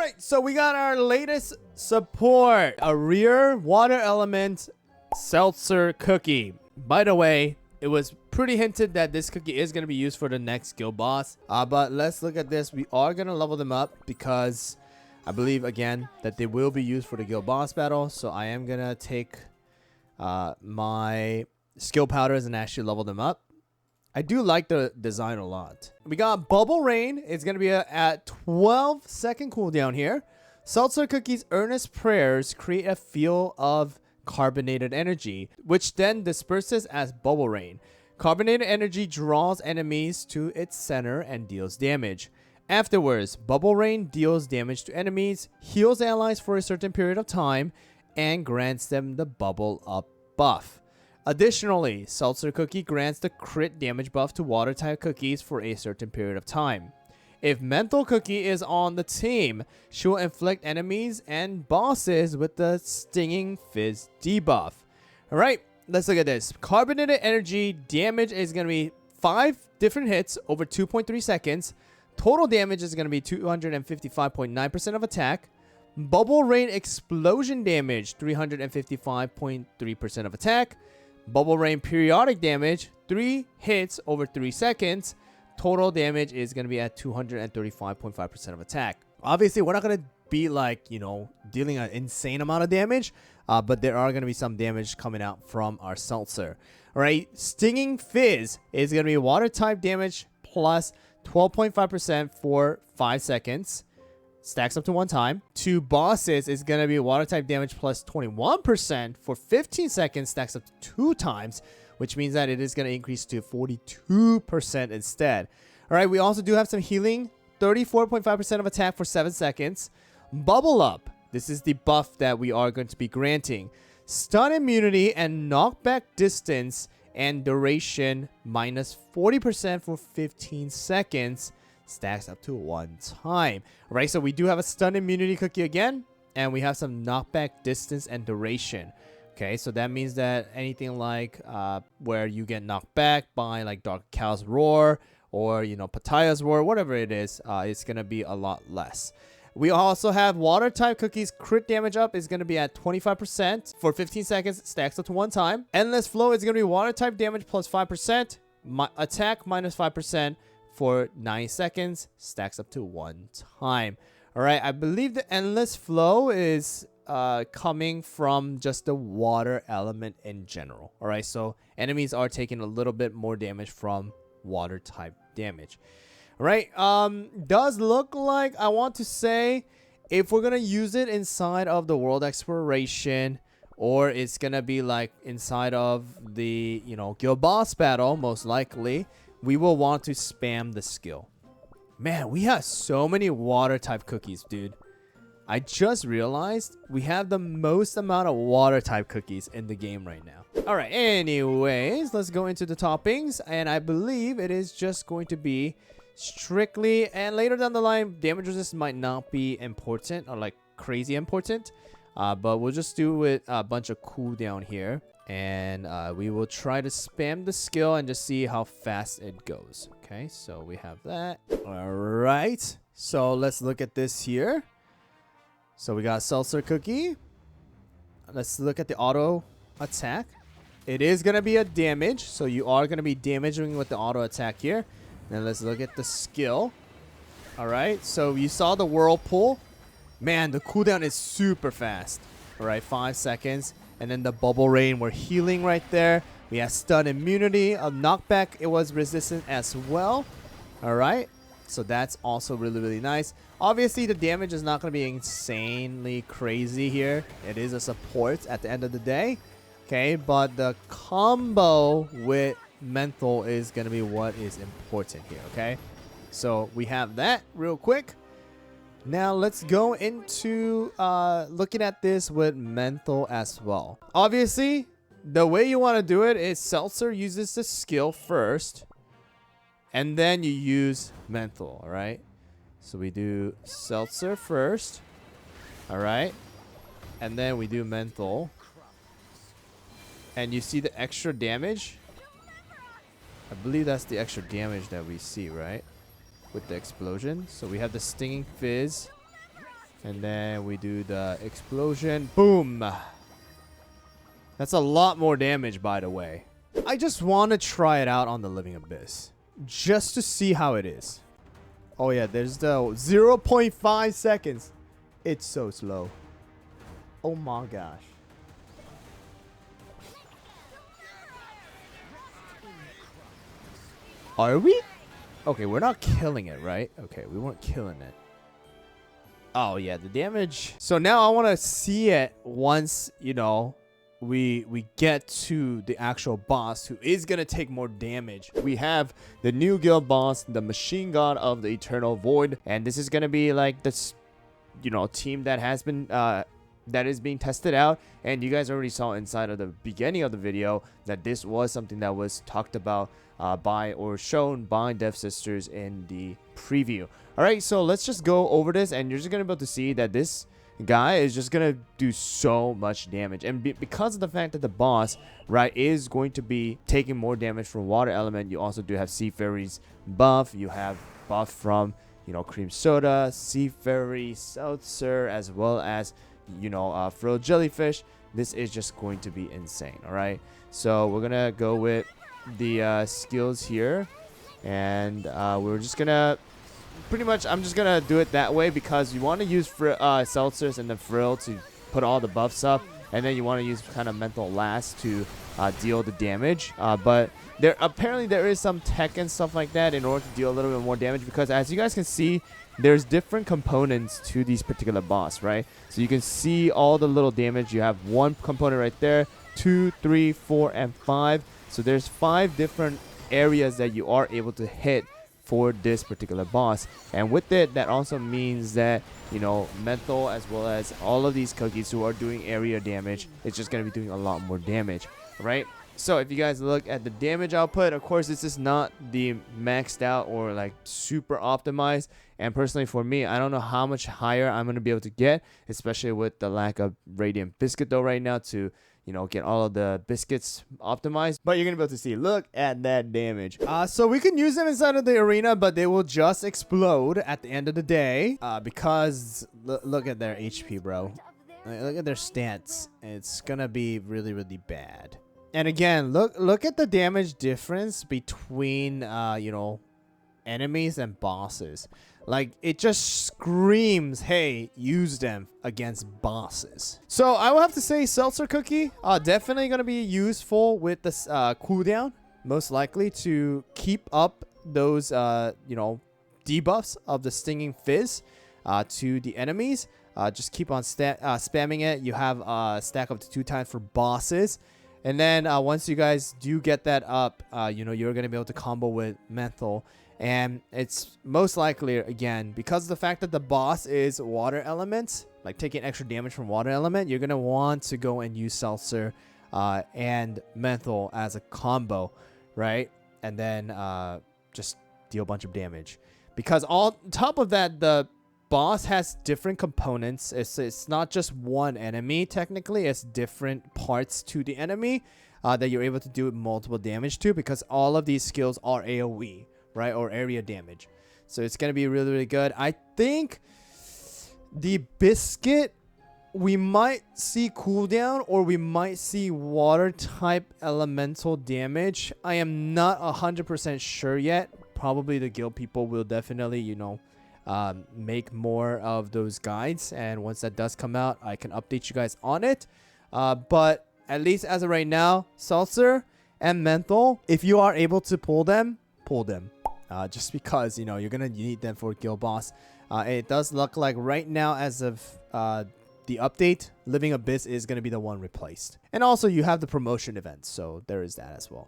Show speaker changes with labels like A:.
A: Alright, so we got our latest support. A rare water element Seltzer cookie. By the way, it was pretty hinted that this cookie is going to be used for the next guild boss. But let's look at this. We are going to level them up because I believe, again, that they will be used for the guild boss battle. So I am going to take my skill powders and actually level them up. I do like the design a lot. We got Bubble Rain. It's going to be at 12-second cooldown here. Seltzer Cookie's earnest prayers create a field of carbonated energy, which then disperses as Bubble Rain. Carbonated energy draws enemies to its center and deals damage. Afterwards, Bubble Rain deals damage to enemies, heals allies for a certain period of time, and grants them the Bubble Up buff. Additionally, Seltzer Cookie grants the crit damage buff to water type cookies for a certain period of time. If Menthol Cookie is on the team, she will inflict enemies and bosses with the Stinging Fizz debuff. Alright, let's look at this. Carbonated energy damage is going to be 5 different hits over 2.3 seconds. Total damage is going to be 255.9% of attack. Bubble Rain explosion damage, 355.3% of attack. Bubble Rain periodic damage, 3 hits over 3 seconds. Total damage is going to be at 235.5% of attack. Obviously, we're not going to be like, dealing an insane amount of damage. But there are going to be some damage coming out from our Seltzer. Alright, Stinging Fizz is going to be water type damage plus 12.5% for 5 seconds. Stacks up to 1 time. To bosses is going to be water type damage plus 21% for 15 seconds. Stacks up to 2 times, which means that it is going to increase to 42% instead. All right, we also do have some healing. 34.5% of attack for 7 seconds. Bubble Up. This is the buff that we are going to be granting. Stun immunity and knockback distance and duration minus 40% for 15 seconds. Stacks up to 1 time. All right, so we do have a stun immunity cookie again, and we have some knockback distance and duration. Okay, so that means that anything like where you get knocked back by like Dark Cow's Roar or Pattaya's Roar, whatever it is, it's gonna be a lot less. We also have water type cookies. Crit damage up is going to be at 25% for 15 seconds. Stacks up to 1 time. Endless Flow is going to be water type damage plus 5%. Attack minus 5% for 9 seconds. Stacks up to 1 time. All right. I believe the Endless Flow is coming from just the water element in general. All right. So enemies are taking a little bit more damage from water type damage. Right, does look like, I want to say, if we're gonna use it inside of the world exploration, or it's gonna be like inside of the guild boss battle, most likely we will want to spam the skill. Man, we have so many water type cookies, dude. I just realized we have the most amount of water type cookies in the game right now. All right, anyways, let's go into the toppings, and I believe it is just going to be strictly, and later down the line, damage resist might not be important or like crazy important, but we'll just do with a bunch of cooldown here, and we will try to spam the skill and just see how fast it goes. Okay, so we have that. All right, so let's look at this here. So we got Seltzer Cookie. Let's look at the auto attack. It is gonna be a damage, so you are gonna be damaging with the auto attack here. Now let's look at the skill. All right, so you saw the whirlpool. Man, the cooldown is super fast. All right, 5 seconds. And then the Bubble Rain, we're healing right there. We have stun immunity. A knockback, it was resistant as well. All right, so that's also really, really nice. Obviously, the damage is not going to be insanely crazy here. It is a support at the end of the day. Okay, but the combo with Menthol is going to be what is important here. Okay, so we have that real quick. Now let's go into looking at this with Menthol as well. Obviously, the way you want to do it is Seltzer uses the skill first, and then you use Menthol. All right, so we do Seltzer first. All right, and then we do Menthol, and you see the extra damage. I believe that's the extra damage that we see, right? With the explosion. So we have the Stinging Fizz. And then we do the explosion. Boom. That's a lot more damage, by the way. I just want to try it out on the Living Abyss, just to see how it is. Oh yeah, there's the 0.5 seconds. It's so slow. Oh my gosh. Are we? Okay, we're not killing it, right? Okay, we weren't killing it. Oh yeah, the damage. So now I want to see it once, you know, we get to the actual boss who is going to take more damage. We have the new guild boss, the Machine God of the Eternal Void, and this is going to be like this, you know, team that has been that is being tested out. And you guys already saw inside of the beginning of the video that this was something that was talked about by or shown by Dev Sisters in the preview. All right, so let's just go over this, and you're just going to be able to see that this guy is just gonna do so much damage. And because of the fact that the boss, right, is going to be taking more damage from water element, you also do have Sea Fairy's buff. You have buff from, you know, Cream Soda, Sea Fairy, Seltzer, as well as, you know, Frilled Jellyfish. This is just going to be insane. All right, so we're gonna go with the skills here, and we're just gonna pretty much, I'm just gonna do it that way because you want to use Seltzers and then Frill to put all the buffs up, and then you want to use kind of Mental last to deal the damage. But apparently there is some tech and stuff like that in order to deal a little bit more damage, because as you guys can see, there's different components to these particular boss, right? So you can see all the little damage. You have one component right there, 2, 3, 4, and 5. So there's 5 different areas that you are able to hit for this particular boss. And with it, that also means that, you know, Mental as well as all of these cookies who are doing area damage, it's just going to be doing a lot more damage, right? So if you guys look at the damage output, of course this is not the maxed out or like super optimized, and personally for me, I don't know how much higher I'm going to be able to get, especially with the lack of Radiant Biscuit though right now to, you know, get all of the biscuits optimized. But you're gonna be able to see, look at that damage. So we can use them inside of the arena, but they will just explode at the end of the day, because look at their HP, bro. Look at their stats. It's gonna be really, really bad. And again, look at the damage difference between you know, enemies and bosses. Like, it just screams, hey, use them against bosses. So I will have to say Seltzer Cookie definitely going to be useful with this cooldown, most likely to keep up those, you know, debuffs of the Stinging Fizz to the enemies. Just keep on spamming it. You have a stack up to 2 times for bosses. And then once you guys do get that up, you know, you're going to be able to combo with Mental. And it's most likely, again, because of the fact that the boss is water elements, like taking extra damage from water element, you're going to want to go and use Seltzer and Mental as a combo, right? And then just deal a bunch of damage. Because on top of that, the boss has different components. It's not just one enemy, technically. It's different parts to the enemy that you're able to do multiple damage to, because all of these skills are AoE. Right, or area damage. So it's gonna be really, really good. I think the biscuit, we might see cooldown, or we might see water type elemental damage. I am not 100% sure yet. Probably the guild people will definitely, you know, make more of those guides, and once that does come out, I can update you guys on it. But at least as of right now, Seltzer and Mental, if you are able to pull them, pull them. Just because, you know, you're gonna need them for guild boss. It does look like right now, as of the update, Living Abyss is gonna be the one replaced. And also you have the promotion events, so there is that as well.